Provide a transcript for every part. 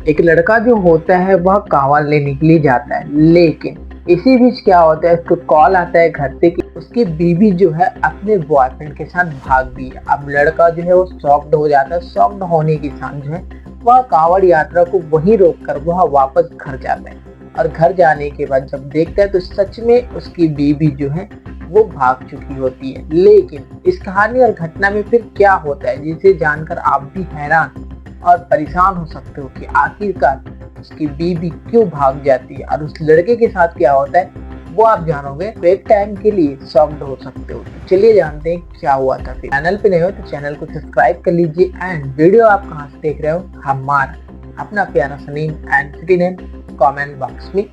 एक लड़का जो होता है वह कांवड़ लेने के लिए जाता है, लेकिन इसी बीच क्या होता है, उसको कॉल आता है घर से कि उसकी बीवी जो है अपने बॉयफ्रेंड के साथ भाग गई है। अब लड़का जो है वो शॉक्ड हो जाता है। शॉक्ड होने के साथ जो है वह कांवड़ यात्रा को वहीं रोककर वह वापस घर जाता है। और घर जाने के बाद जब देखता है तो सच में उसकी बीवी जो है वो भाग चुकी होती है। लेकिन इस कहानी और घटना में फिर क्या होता है, जिसे जानकर आप भी हैरान और परेशान हो सकते हो कि आखिरकार उसकी बीवी क्यों भाग जाती है और उस लड़के के साथ क्या होता है, वो आप जानोगे तो एक टाइम के लिए शॉक्ड हो सकते हो। तो चलिए जानते हैं क्या हुआ था। फिर चैनल पे नए हो तो चैनल को सब्सक्राइब कर लीजिए एंड वीडियो आप कहाँ से देख रहे हो हमारा अपना प्यारा सा name and city name comment box में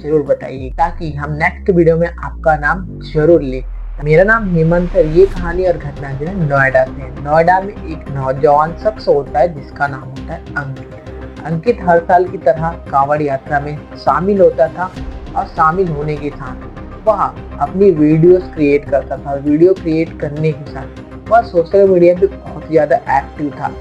जरूर बताइए, ताकि हम नेक्स्ट वीडियो में आपका नाम जरूर ले। मेरा नाम हेमंत है। ये कहानी और घटना जो है नोएडा से है। नोएडा में एक नौजवान शख्स होता है जिसका नाम होता है अंकित। अंकित हर साल की तरह कांवड़ यात्रा में शामिल होता था और शामिल होने के साथ वह अपनी वीडियोस क्रिएट करता था। वीडियो क्रिएट करने के साथ वह सोशल मीडिया पे बहुत ज़्यादा एक्टिव था।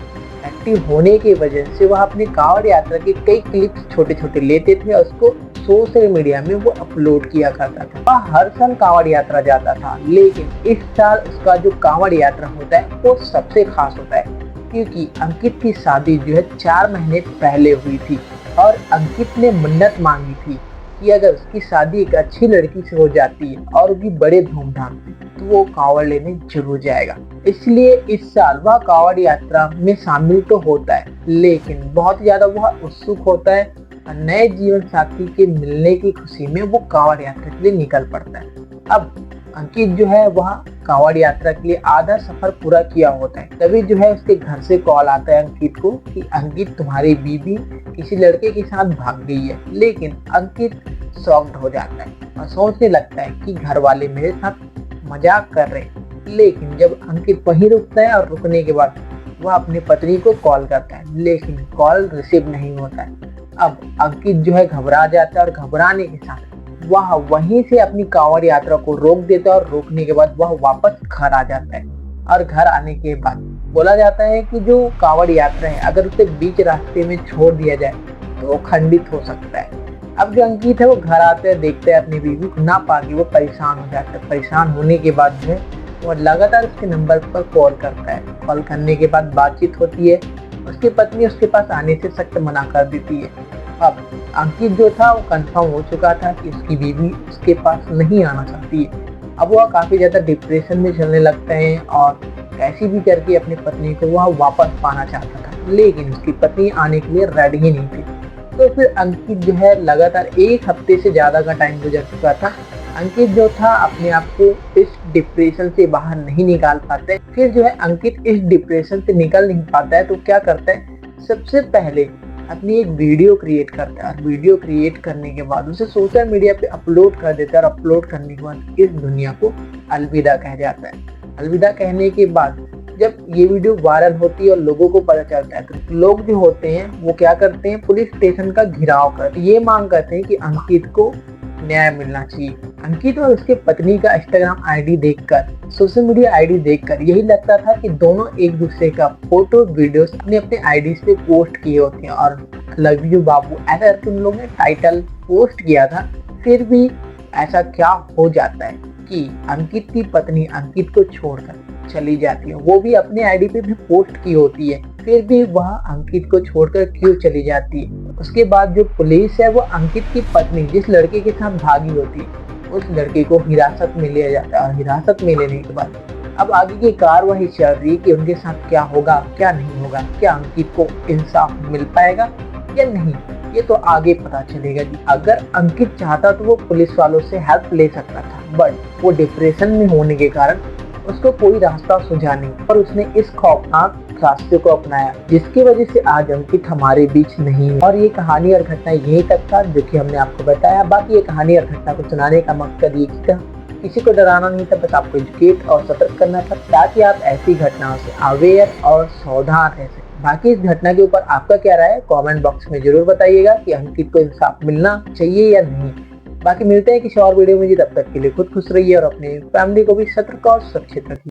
एक्टिव होने की वजह से वह अपने कांवड़ यात्रा के कई क्लिप्स छोटे छोटे लेते थे और उसको सोशल मीडिया में वो अपलोड किया करता था। वह हर साल कांवड़ यात्रा जाता था, लेकिन इस साल उसका जो कांवड़ यात्रा होता है वो सबसे खास होता है, क्योंकि अंकित की शादी जो है 4 महीने पहले हुई थी और अंकित ने मन्नत मांगी थी कि अगर उसकी शादी एक अच्छी लड़की से हो जाती है और भी बड़े धूमधाम से, तो वो कांवड़ लेने जरूर जाएगा। इसलिए इस साल वह कांवड़ यात्रा में शामिल तो होता है, लेकिन बहुत ज्यादा वह उत्सुक होता है और नए जीवन साथी के मिलने की खुशी में वो कांवड़ यात्रा के लिए निकल पड़ता है। अब अंकित जो है वह कांवड़ यात्रा के लिए आधा सफर पूरा किया होता है, तभी जो है उसके घर से कॉल आता है अंकित को कि अंकित तुम्हारी बीवी किसी लड़के के साथ भाग गई है। लेकिन अंकित शॉक्ड हो जाता है और सोचने लगता है कि घर वाले मेरे साथ मजाक कर रहे हैं। लेकिन जब अंकित वहीं रुकता है और रुकने के बाद वह अपनी पत्नी को कॉल करता है, लेकिन कॉल रिसीव नहीं होता है। अब अंकित जो है घबरा जाता है और घबराने के साथ वह वहीं से अपनी कांवड़ यात्रा को रोक देता है और रोकने के बाद वह वापस घर आ जाता है। और घर आने के बाद बोला जाता है कि जो कांवड़ यात्रा है अगर उसे बीच रास्ते में छोड़ दिया जाए तो वो खंडित हो सकता है। अब जो अंकित है वो घर आते हैं, देखते हैं अपनी बीवी को ना पाके वो परेशान हो जाता है। परेशान होने के बाद जो है वो लगातार उसके नंबर पर कॉल करता है। कॉल करने के बाद बातचीत होती है। उसकी पत्नी उसके पास आने से सख्त मना कर देती है। अब अंकित जो था वो कंफर्म हो चुका था कि उसकी बीवी उसके पास नहीं आना चाहती है। अब वह काफ़ी ज़्यादा डिप्रेशन में चलने लगता है और कैसी भी करके अपनी पत्नी को वह वापस पाना चाहता था, लेकिन उसकी पत्नी आने के लिए रेडी ही नहीं थी। तो फिर अंकित जो है लगातार 1 हफ्ते से ज़्यादा का टाइम गुजर चुका था। अंकित जो था अपने आप को इस डिप्रेशन से बाहर नहीं निकाल पाता है। फिर जो है अंकित इस डिप्रेशन से निकल नहीं पाता है तो क्या करता है, सबसे पहले अपनी एक वीडियो क्रिएट करता है और वीडियो क्रिएट करने के बाद उसे सोशल मीडिया पे अपलोड कर देता है और अपलोड करने के बाद इस दुनिया को अलविदा कह जाता है। अलविदा कहने के बाद जब ये वीडियो वायरल होती है और लोगों को पता चलता है तो लोग जो होते हैं वो क्या करते हैं, पुलिस स्टेशन का घेराव करते हैं। ये मांग करते हैं कि अंकित को न्याय मिलना चाहिए। अंकित और उसके पत्नी का इंस्टाग्राम आईडी देखकर, सोशल मीडिया आईडी देखकर यही लगता था कि दोनों एक दूसरे का फोटो वीडियोस अपने अपने आईडी पे पोस्ट किए होते हैं और लव यू बाबू ऐसा करके उन लोगों ने टाइटल पोस्ट किया था। फिर भी ऐसा क्या हो जाता है कि अंकित की पत्नी अंकित को छोड़कर चली जाती है। वो भी अपने आईडी पे भी पोस्ट की होती है, फिर भी वह अंकित को छोड़कर क्यों चली जाती है। उसके बाद जो पुलिस है वो अंकित की पत्नी जिस लड़के के साथ भागी होती है उस लड़के को हिरासत में लिया जाता है और हिरासत में लेने के बाद अब आगे की कार्रवाई चल रही है कि उनके साथ क्या होगा क्या नहीं होगा। क्या अंकित को इंसाफ मिल पाएगा या नहीं, ये तो आगे पता चलेगा जी। अगर अंकित चाहता तो वो पुलिस वालों से हेल्प ले सकता था, बट वो डिप्रेशन में होने के कारण उसको कोई रास्ता सूझा नहीं और उसने इस खौफनाक रास्ते को अपनाया, जिसकी वजह से आज अंकित हमारे बीच नहीं है। और ये कहानी और घटना यहीं तक था जो कि हमने आपको बताया। बाकी ये कहानी और घटना को सुनाने का मकसद ये था, किसी को डराना नहीं था, बस आपको एजुकेट और सतर्क करना था ताकि आप ऐसी घटनाओं से अवेयर और सावधान रह सकें। बाकी इस घटना के ऊपर आपका क्या राय है कमेंट बॉक्स में जरूर बताइएगा कि अंकित को इंसाफ मिलना चाहिए या नहीं। बाकी मिलते हैं किसी और वीडियो में जी, तब तक के लिए खुद खुश रहिए और अपने फैमिली को भी सतर्क और सुरक्षित रखिए।